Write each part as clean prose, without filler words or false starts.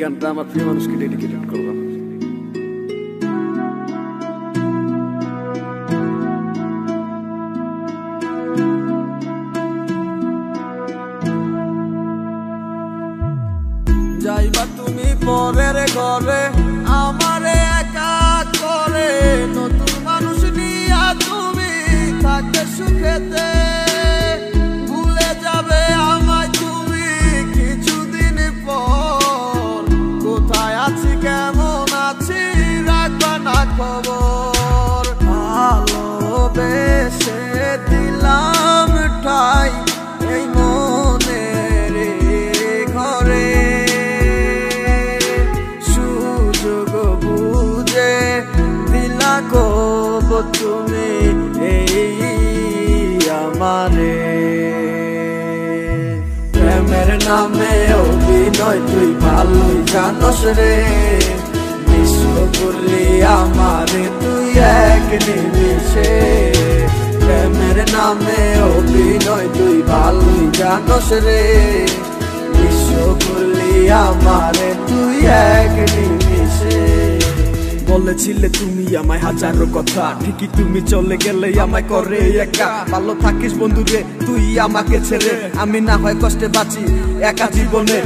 গানটা আমার প্রিয় মানুষকে ডেডিকেটেড করলাম। যাইবা তুমি পরের ঘরে আমারে একা করে, নতুন মানুষ নিয়া তুমি থাকতে সুখেতে, ভুলে যাবে আমায় তুমি কিছুদিন পর। কোথায় আছি কেমন আছি রাখবা না খবর, ভালোবেসে দিলাম ঠাই এই মনের ঘরে, সুযোগ বুঝে দিলা কব তুমি এই আমারে। প্রেমের নামে অভিনয় তুই ভালোই জানস রে, বিশ্ব করলি আমারে তুই এক নিমিষে। প্রেমের নামে অভিনয় তুই ভালোই জানস রে, বিশ্ব করলি আমারে তুই এক নিমিষে। বলেছিলে তুমি আমায় হাজারো কথা, ঠিকই তুমি চলে গেলে আমায় করে একা। ভালো থাকিস বন্ধু রে তুই আমাকে ছেড়ে, আমি না হয় কষ্টে বাঁচি একা জীবনে।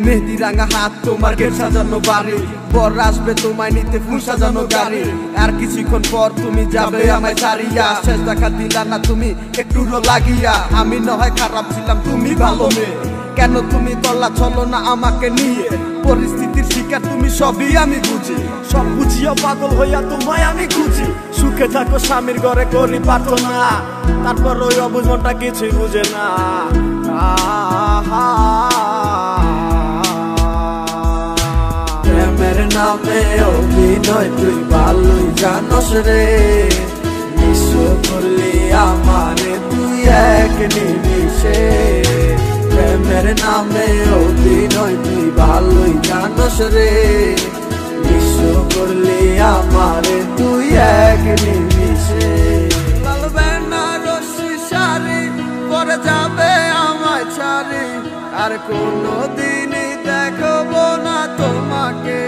মেহেদি রাঙা হাত তোমার গেট সাজানো বাড়ি, বর আসবে তোমায় নিতে ফুল সাজানো গাড়ি। আর কিছুক্ষণ পর তুমি যাবে আমায় ছাড়িয়া, শেষ দেখা দিলা না তুমি একটু লাগিয়া। আমি না হয় খারাপ ছিলাম তুমি ভালো মেয়ে, কেন তুমি তল্লা চলো না আমাকে নিয়ে। পরিস্থিতির শিকার তুমি সবই আমি বুঝি, সব বুঝিয়া পাগল হইয়া তোমায় আমি খুঁজি। সুখে থাকো স্বামীর ঘরে করি পাতো না, তারপর ওই অবুঝ মনটা কিছুই বুঝে না। প্রেমের নামে অভিনয় তুই ভালোই জানস রে, বিশ্ব করলি আমারে তুই এক নিমিষে। প্রেমের নামে অভিনয় তুই ভালোই জানস রে, বিশ্ব করলি আমারে তুই এক নিমিষে। লাল বেনারসি শাড়ি পরে যাবে আমায় ছাড়ি, আর কোনদিনই দেখবো না তোমাকে।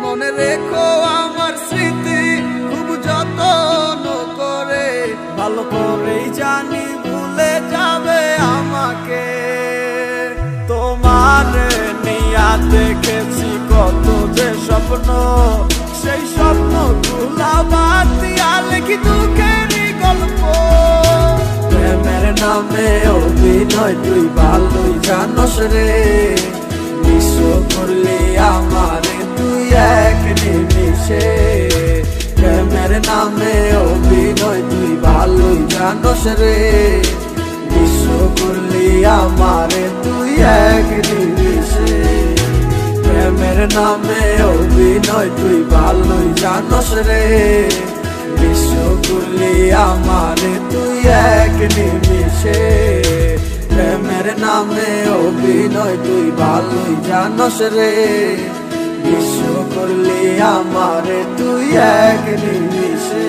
মনে রেখো আমার স্মৃতি খুব যত্ন করে, ভালো করেই জানি ভুলে যাবে আমাকে। তোমার নিয়া দেখেছি কত যে স্বপ্ন, সেই স্বপ্ন গুলা বাদ দিয়া লিখি দুঃখেরই গল্প। প্রেমের নামে অভিনয় তুই ভালোই জানস রে, বিশ্ব করলি আমারে তুই এক নিমিষে। প্রেমের নামে অভিনয় তুই ভালোই জানস রে, বিশ্ব করলি আমারে তুই এক নিমিষে। প্রেমের নামে অভিনয় তুই ভালোই জানস রে, বিশ্ব করলি আমারে তুই এক নিমিষে। প্রেমের নামে অভিনয় তুই ভালোই জানস রে, বিশ্ব করলি আমারে তুই এক নিমিষে।